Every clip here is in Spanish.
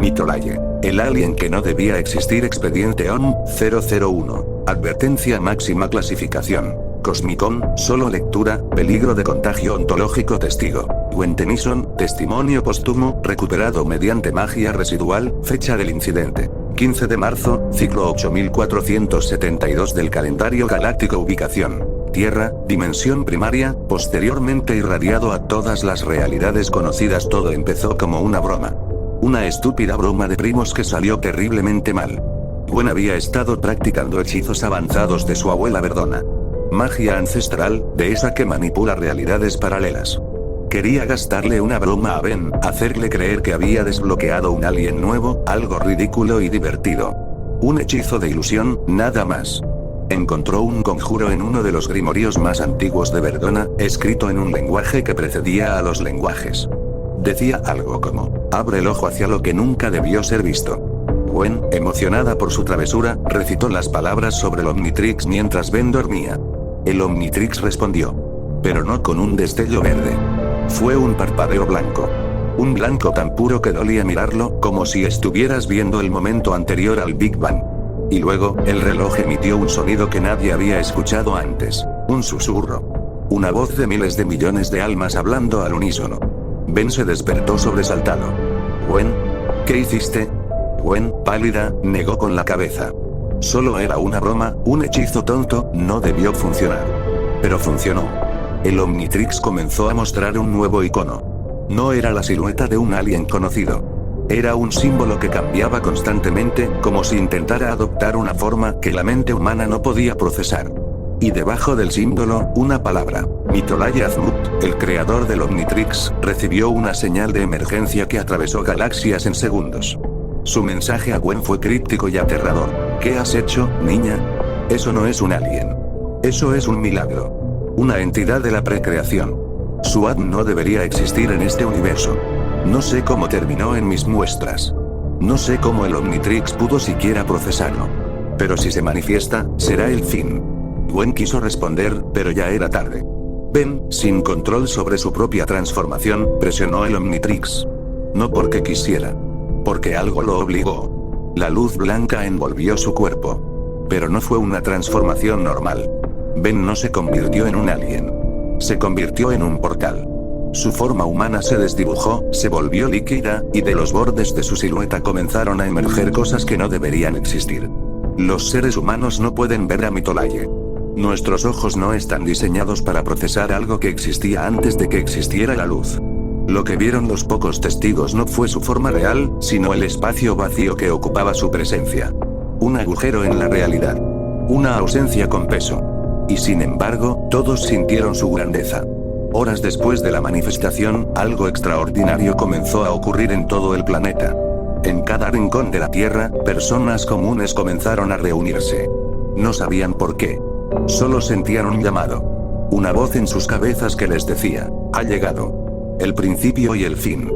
Mitolaye. El alien que no debía existir. Expediente ON 001. Advertencia máxima clasificación. Cosmicon, solo lectura, peligro de contagio ontológico. Testigo. Gwen Tennyson, testimonio póstumo, recuperado mediante magia residual. Fecha del incidente: 15 de marzo, ciclo 8472 del calendario galáctico. Ubicación: Tierra, dimensión primaria, posteriormente irradiado a todas las realidades conocidas. Todo empezó como una broma. Una estúpida broma de primos que salió terriblemente mal. Gwen había estado practicando hechizos avanzados de su abuela Verdona. Magia ancestral, de esa que manipula realidades paralelas. Quería gastarle una broma a Ben, hacerle creer que había desbloqueado un alien nuevo, algo ridículo y divertido. Un hechizo de ilusión, nada más. Encontró un conjuro en uno de los grimorios más antiguos de Verdona, escrito en un lenguaje que precedía a los lenguajes. Decía algo como: abre el ojo hacia lo que nunca debió ser visto. Gwen, emocionada por su travesura, recitó las palabras sobre el Omnitrix mientras Ben dormía. El Omnitrix respondió. Pero no con un destello verde. Fue un parpadeo blanco. Un blanco tan puro que dolía mirarlo, como si estuvieras viendo el momento anterior al Big Bang. Y luego, el reloj emitió un sonido que nadie había escuchado antes. Un susurro. Una voz de miles de millones de almas hablando al unísono. Ben se despertó sobresaltado. ¿Gwen? ¿Qué hiciste? Gwen, pálida, negó con la cabeza. Solo era una broma, un hechizo tonto, no debió funcionar. Pero funcionó. El Omnitrix comenzó a mostrar un nuevo icono. No era la silueta de un alien conocido. Era un símbolo que cambiaba constantemente, como si intentara adoptar una forma que la mente humana no podía procesar. Y debajo del símbolo, una palabra. Mitolaye Azmuth, el creador del Omnitrix, recibió una señal de emergencia que atravesó galaxias en segundos. Su mensaje a Gwen fue críptico y aterrador. ¿Qué has hecho, niña? Eso no es un alien. Eso es un milagro. Una entidad de la precreación. Suad no debería existir en este universo. No sé cómo terminó en mis muestras. No sé cómo el Omnitrix pudo siquiera procesarlo. Pero si se manifiesta, será el fin. Gwen quiso responder, pero ya era tarde. Ben, sin control sobre su propia transformación, presionó el Omnitrix. No porque quisiera. Porque algo lo obligó. La luz blanca envolvió su cuerpo. Pero no fue una transformación normal. Ben no se convirtió en un alien. Se convirtió en un portal. Su forma humana se desdibujó, se volvió líquida, y de los bordes de su silueta comenzaron a emerger cosas que no deberían existir. Los seres humanos no pueden ver a Mitolaye. Nuestros ojos no están diseñados para procesar algo que existía antes de que existiera la luz. Lo que vieron los pocos testigos no fue su forma real, sino el espacio vacío que ocupaba su presencia. Un agujero en la realidad. Una ausencia con peso. Y sin embargo, todos sintieron su grandeza. Horas después de la manifestación, algo extraordinario comenzó a ocurrir en todo el planeta. En cada rincón de la Tierra, personas comunes comenzaron a reunirse. No sabían por qué. Solo sentían un llamado. Una voz en sus cabezas que les decía: ha llegado. El principio y el fin.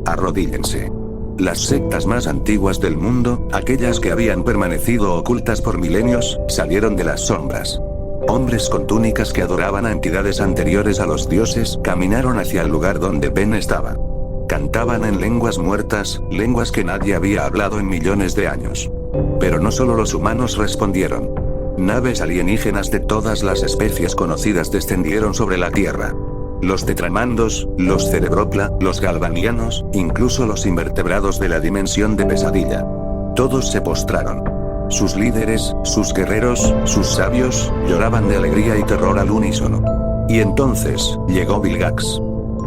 Arrodíllense. Las sectas más antiguas del mundo, aquellas que habían permanecido ocultas por milenios, salieron de las sombras. Hombres con túnicas que adoraban a entidades anteriores a los dioses, caminaron hacia el lugar donde Ben estaba. Cantaban en lenguas muertas, lenguas que nadie había hablado en millones de años. Pero no solo los humanos respondieron. Naves alienígenas de todas las especies conocidas descendieron sobre la Tierra. Los tetramandos, los cerebropla, los galvanianos, incluso los invertebrados de la dimensión de pesadilla. Todos se postraron. Sus líderes, sus guerreros, sus sabios, lloraban de alegría y terror al unísono. Y entonces, llegó Vilgax.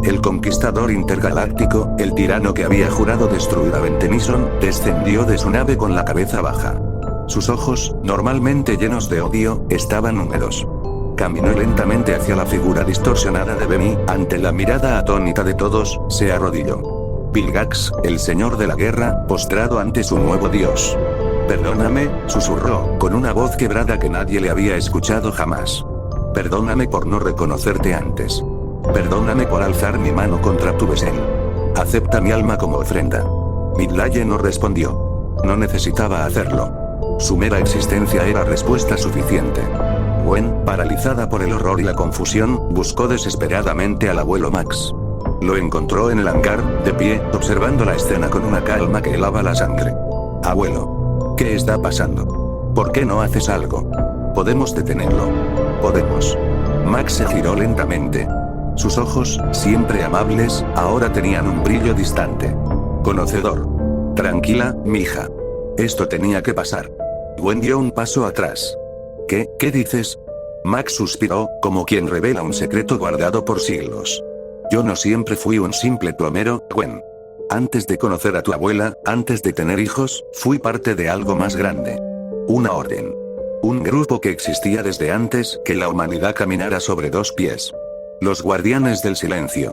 El conquistador intergaláctico, el tirano que había jurado destruir a Ben Tennyson, descendió de su nave con la cabeza baja. Sus ojos, normalmente llenos de odio, estaban húmedos. Caminó lentamente hacia la figura distorsionada de Ben y, ante la mirada atónita de todos, se arrodilló. Vilgax, el señor de la guerra, postrado ante su nuevo dios. Perdóname, susurró, con una voz quebrada que nadie le había escuchado jamás. Perdóname por no reconocerte antes. Perdóname por alzar mi mano contra tu besén. Acepta mi alma como ofrenda. Mitolaye no respondió. No necesitaba hacerlo. Su mera existencia era respuesta suficiente. Gwen, paralizada por el horror y la confusión, buscó desesperadamente al abuelo Max. Lo encontró en el hangar, de pie, observando la escena con una calma que helaba la sangre. Abuelo. ¿Qué está pasando? ¿Por qué no haces algo? Podemos detenerlo. Podemos. Max se giró lentamente. Sus ojos, siempre amables, ahora tenían un brillo distante. Conocedor. Tranquila, mija. Esto tenía que pasar. Gwen dio un paso atrás. ¿Qué dices? Max suspiró, como quien revela un secreto guardado por siglos. Yo no siempre fui un simple plomero, Gwen. Antes de conocer a tu abuela, antes de tener hijos, fui parte de algo más grande. Una orden. Un grupo que existía desde antes que la humanidad caminara sobre dos pies. Los guardianes del silencio.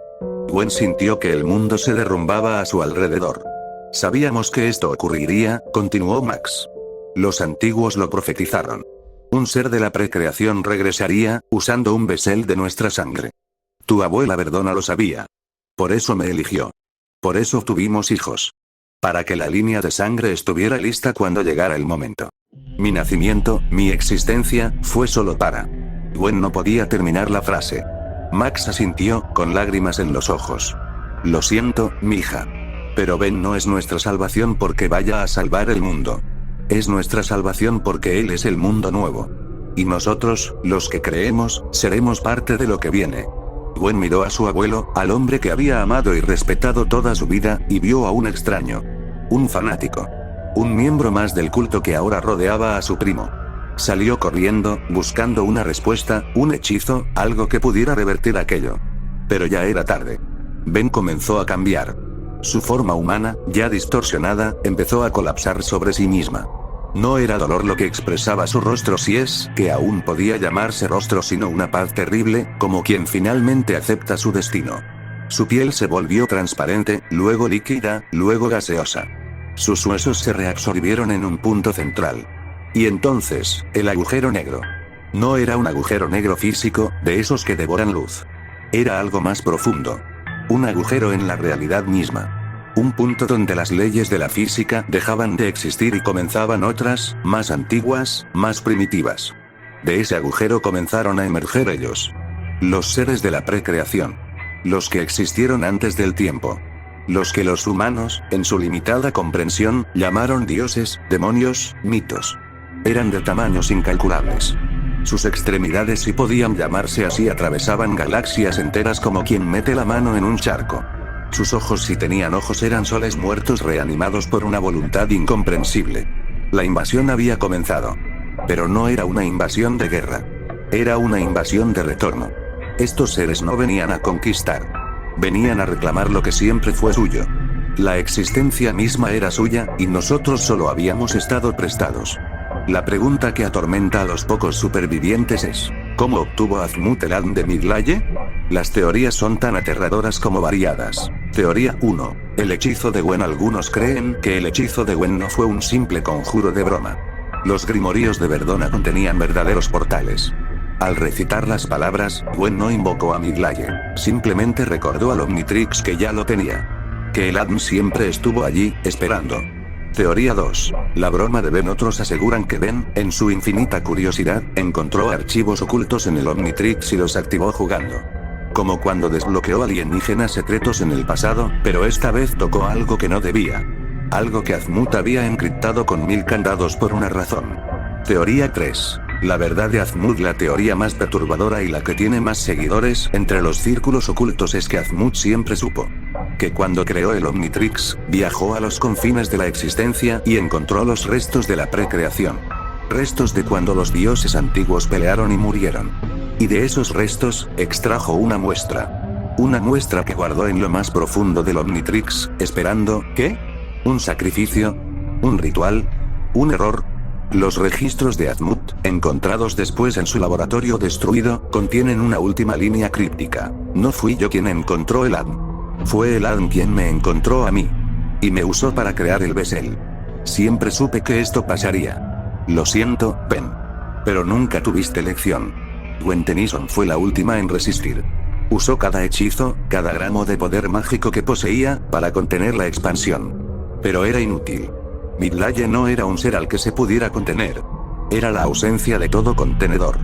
Gwen sintió que el mundo se derrumbaba a su alrededor. Sabíamos que esto ocurriría, continuó Max. Los antiguos lo profetizaron. Un ser de la precreación regresaría, usando un besel de nuestra sangre. Tu abuela Verdona lo sabía. Por eso me eligió. Por eso tuvimos hijos. Para que la línea de sangre estuviera lista cuando llegara el momento. Mi nacimiento, mi existencia, fue solo para. Gwen no podía terminar la frase. Max asintió, con lágrimas en los ojos. Lo siento, mija. Pero Ben no es nuestra salvación porque vaya a salvar el mundo. Es nuestra salvación porque Él es el mundo nuevo. Y nosotros, los que creemos, seremos parte de lo que viene. Gwen miró a su abuelo, al hombre que había amado y respetado toda su vida, y vio a un extraño. Un fanático. Un miembro más del culto que ahora rodeaba a su primo. Salió corriendo, buscando una respuesta, un hechizo, algo que pudiera revertir aquello. Pero ya era tarde. Ben comenzó a cambiar. Su forma humana, ya distorsionada, empezó a colapsar sobre sí misma. No era dolor lo que expresaba su rostro, si es que aún podía llamarse rostro, sino una paz terrible, como quien finalmente acepta su destino. Su piel se volvió transparente, luego líquida, luego gaseosa. Sus huesos se reabsorbieron en un punto central. Y entonces, el agujero negro. No era un agujero negro físico, de esos que devoran luz. Era algo más profundo. Un agujero en la realidad misma. Un punto donde las leyes de la física dejaban de existir y comenzaban otras, más antiguas, más primitivas. De ese agujero comenzaron a emerger ellos. Los seres de la precreación. Los que existieron antes del tiempo. Los que los humanos, en su limitada comprensión, llamaron dioses, demonios, mitos. Eran de tamaños incalculables. Sus extremidades, si podían llamarse así, atravesaban galaxias enteras como quien mete la mano en un charco. Sus ojos, si tenían ojos, eran soles muertos reanimados por una voluntad incomprensible. La invasión había comenzado. Pero no era una invasión de guerra. Era una invasión de retorno. Estos seres no venían a conquistar. Venían a reclamar lo que siempre fue suyo. La existencia misma era suya, y nosotros solo habíamos estado prestados. La pregunta que atormenta a los pocos supervivientes es: ¿cómo obtuvo Azmuth el Adn de Midlaye? Las teorías son tan aterradoras como variadas. Teoría 1. El hechizo de Gwen. Algunos creen que el hechizo de Gwen no fue un simple conjuro de broma. Los grimoríos de Verdona contenían verdaderos portales. Al recitar las palabras, Gwen no invocó a Midlaye, simplemente recordó al Omnitrix que ya lo tenía. Que el Adn siempre estuvo allí, esperando. Teoría 2. La broma de Ben. Otros aseguran que Ben, en su infinita curiosidad, encontró archivos ocultos en el Omnitrix y los activó jugando. Como cuando desbloqueó alienígenas secretos en el pasado, pero esta vez tocó algo que no debía. Algo que Azmuth había encriptado con 1000 candados por una razón. Teoría 3. La verdad de Azmuth. La teoría más perturbadora y la que tiene más seguidores entre los círculos ocultos es que Azmuth siempre supo que cuando creó el Omnitrix, viajó a los confines de la existencia y encontró los restos de la precreación. Restos de cuando los dioses antiguos pelearon y murieron. Y de esos restos, extrajo una muestra. Una muestra que guardó en lo más profundo del Omnitrix, esperando, ¿qué? ¿Un sacrificio? ¿Un ritual? ¿Un error? Los registros de Azmuth, encontrados después en su laboratorio destruido, contienen una última línea críptica. No fui yo quien encontró el Adn. Fue el Adn quien me encontró a mí. Y me usó para crear el Besel. Siempre supe que esto pasaría. Lo siento, Ben. Pero nunca tuviste elección. Gwen Tennyson fue la última en resistir. Usó cada hechizo, cada gramo de poder mágico que poseía, para contener la expansión. Pero era inútil. Midlaye no era un ser al que se pudiera contener. Era la ausencia de todo contenedor.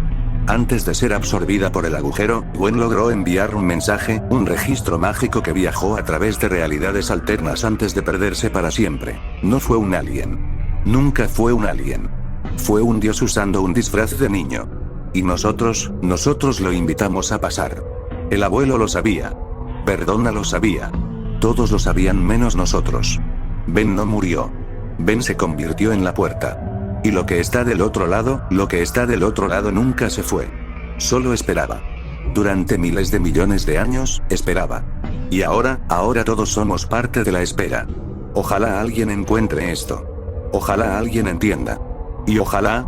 Antes de ser absorbida por el agujero, Gwen logró enviar un mensaje, un registro mágico que viajó a través de realidades alternas antes de perderse para siempre. No fue un alien. Nunca fue un alien. Fue un dios usando un disfraz de niño. Y nosotros lo invitamos a pasar. El abuelo lo sabía. Perdona lo sabía. Todos lo sabían menos nosotros. Ben no murió. Ben se convirtió en la puerta. Y lo que está del otro lado nunca se fue. Solo esperaba. Durante miles de millones de años, esperaba. Y ahora todos somos parte de la espera. Ojalá alguien encuentre esto. Ojalá alguien entienda. Y ojalá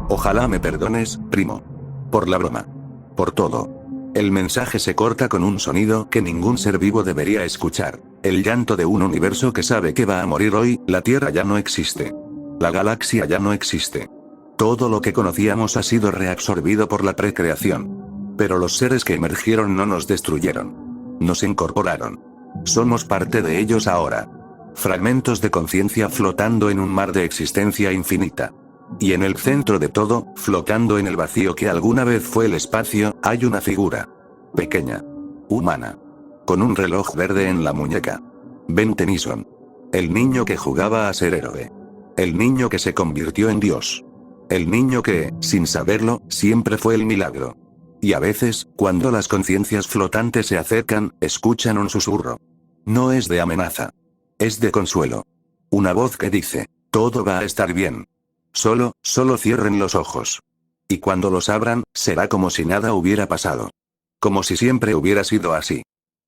me perdones, primo. Por la broma. Por todo. El mensaje se corta con un sonido que ningún ser vivo debería escuchar. El llanto de un universo que sabe que va a morir hoy. La Tierra ya no existe. La galaxia ya no existe. Todo lo que conocíamos ha sido reabsorbido por la precreación. Pero los seres que emergieron no nos destruyeron. Nos incorporaron. Somos parte de ellos ahora. Fragmentos de conciencia flotando en un mar de existencia infinita. Y en el centro de todo, flotando en el vacío que alguna vez fue el espacio, hay una figura. Pequeña. Humana. Con un reloj verde en la muñeca. Ben Tennyson. El niño que jugaba a ser héroe. El niño que se convirtió en Dios. El niño que, sin saberlo, siempre fue el milagro. Y a veces, cuando las conciencias flotantes se acercan, escuchan un susurro. No es de amenaza. Es de consuelo. Una voz que dice, todo va a estar bien. Solo cierren los ojos. Y cuando los abran, será como si nada hubiera pasado. Como si siempre hubiera sido así.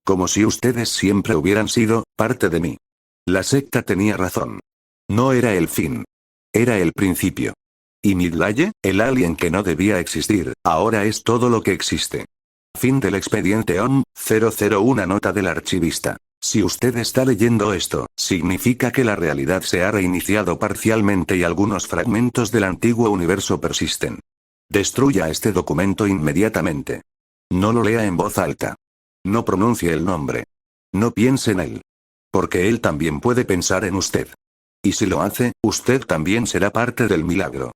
Como si ustedes siempre hubieran sido parte de mí. La secta tenía razón. No era el fin. Era el principio. Y Midlaye, el alien que no debía existir, ahora es todo lo que existe. Fin del expediente OM, 001. Nota del archivista. Si usted está leyendo esto, significa que la realidad se ha reiniciado parcialmente y algunos fragmentos del antiguo universo persisten. Destruya este documento inmediatamente. No lo lea en voz alta. No pronuncie el nombre. No piense en él. Porque él también puede pensar en usted. Y si lo hace, usted también será parte del milagro.